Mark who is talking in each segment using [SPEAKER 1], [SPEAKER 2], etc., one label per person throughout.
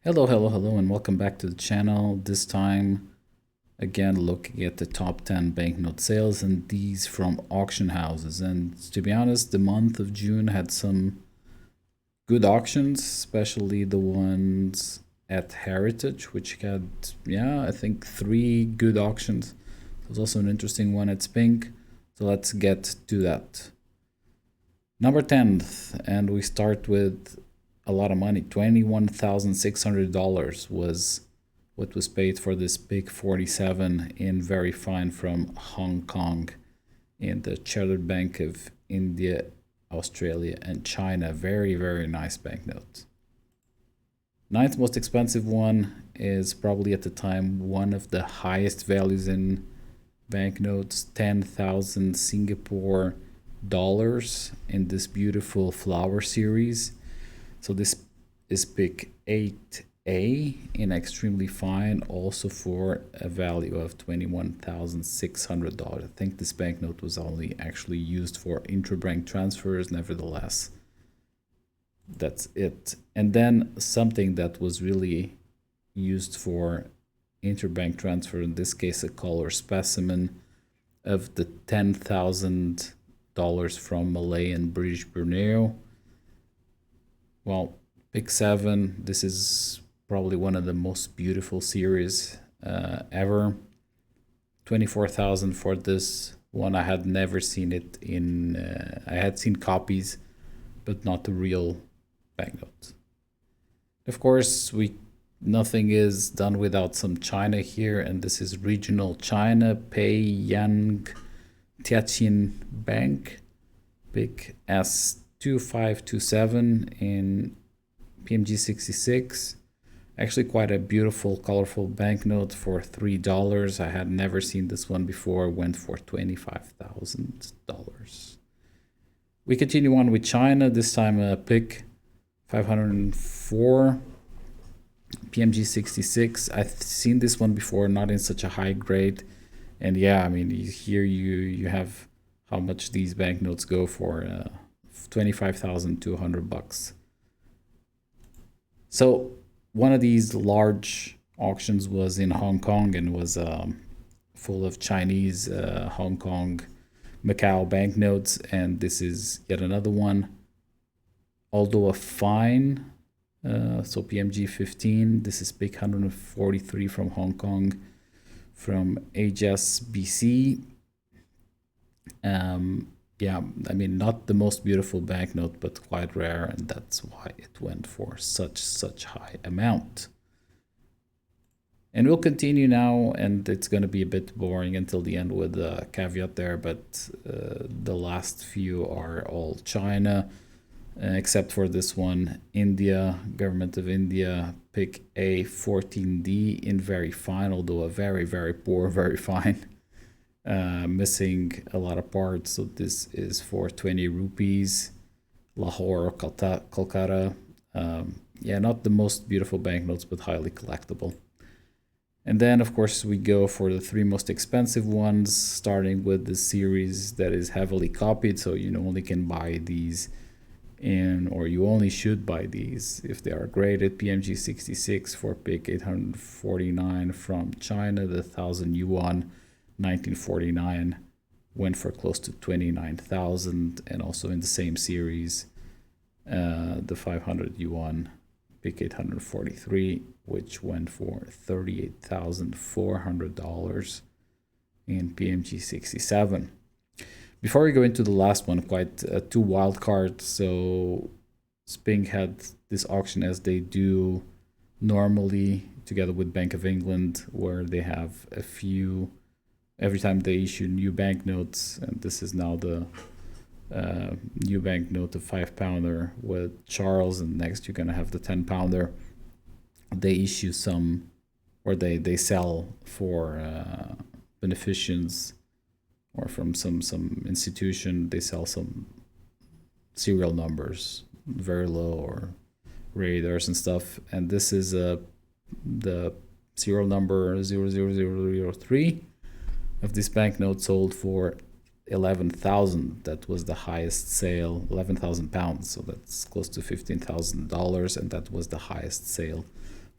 [SPEAKER 1] Hello, and welcome back to the channel. This time, again, looking at the top 10 banknote sales, and these from auction houses. And to be honest, the month of June had some good auctions, especially the ones at Heritage, which had, I think three good auctions. There's also an interesting one at Spink. So let's get to that. Number 10th, and we start with a lot of money. $21,600 was what was paid for this big 47 in very fine from Hong Kong in the Chartered Bank of India, Australia, and China. Very, very nice banknote. Ninth most expensive one is probably at the time one of the highest values in banknotes, 10,000 Singapore dollars in this beautiful flower series. So this is pick 8A in extremely fine, also for a value of $21,600. I think this banknote was only actually used for intrabank transfers, nevertheless. That's it. And then something that was really used for interbank transfer, in this case a color specimen of the $10,000 from Malay and British Brunei. Well, pick 7, this is probably one of the most beautiful series ever. 24,000 for this one. I had never seen it in, I had seen copies, but not the real banknote. Of course, nothing is done without some China here, and this is regional China, Pei Yang Tianjin Bank, big S2527 in PMG 66. Actually quite a beautiful, colorful banknote for $3. I had never seen this one before, went for $25,000. We continue on with China, this time a pick 504 PMG 66. I've seen this one before, not in such a high grade. And yeah, I mean, here you have how much these banknotes go for, $25,200. So one of these large auctions was in Hong Kong and was full of Chinese, Hong Kong, Macau banknotes, and this is yet another one. Although a fine, so PMG 15, this is pick 143 from Hong Kong, from HSBC. Yeah, I mean, not the most beautiful banknote, but quite rare, and that's why it went for such high amount. And we'll continue now, and it's going to be a bit boring until the end with a caveat there, but the last few are all China, except for this one, India, Government of India, pick A14D in very fine, although a very, very poor, very fine. Missing a lot of parts, so this is for 20 rupees, Lahore, Kolkata. Yeah, not the most beautiful banknotes, but highly collectible. And then, of course, we go for the three most expensive ones, starting with the series that is heavily copied, so you only can buy these in, or you only should buy these if they are graded. PMG 66 for pick 849 from China, the 1,000 yuan. 1949 went for close to 29,000, and also in the same series, the 500 yuan pick 843, which went for $38,400 in PMG 67. Before we go into the last one, quite two wild cards. So Spink had this auction, as they do normally, together with Bank of England, where they have a few every time they issue new banknotes, and this is now the new banknote of £5 with Charles, and next you're gonna have the £10. They issue some, or they sell for beneficence, or from some institution. They sell some serial numbers, very low, or radars and stuff. And this is the serial number 00003. Of this banknote sold for 11,000. That was the highest sale, 11,000 pounds. So that's close to $15,000, and that was the highest sale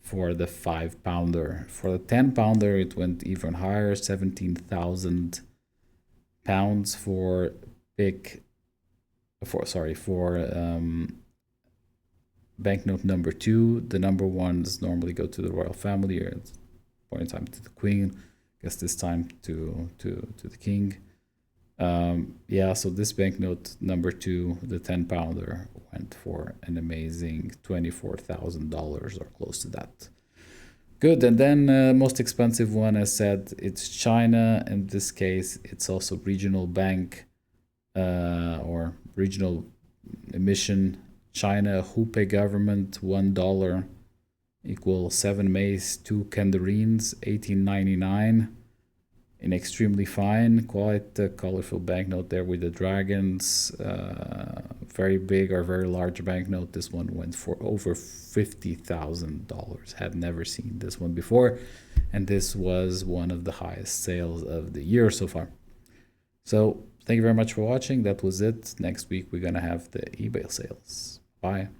[SPEAKER 1] for the 5-pounder. For the 10-pounder, it went even higher, 17,000 pounds for banknote number 2. The number ones normally go to the royal family, or at point in time to the queen. I guess this time to the king. Yeah, so this banknote number 2, the 10-pounder, went for an amazing $24,000 or close to that. Good. And then most expensive one, as said, it's China. In this case, it's also regional bank or regional emission. China Hubei government, $1 equal 7 maize, 2 kandareens, 1899. An extremely fine, quite colorful banknote there with the dragons. Very big or very large banknote. This one went for over $50,000. Had never seen this one before, and this was one of the highest sales of the year so far. So thank you very much for watching. That was it. Next week we're gonna have the eBay sales. Bye.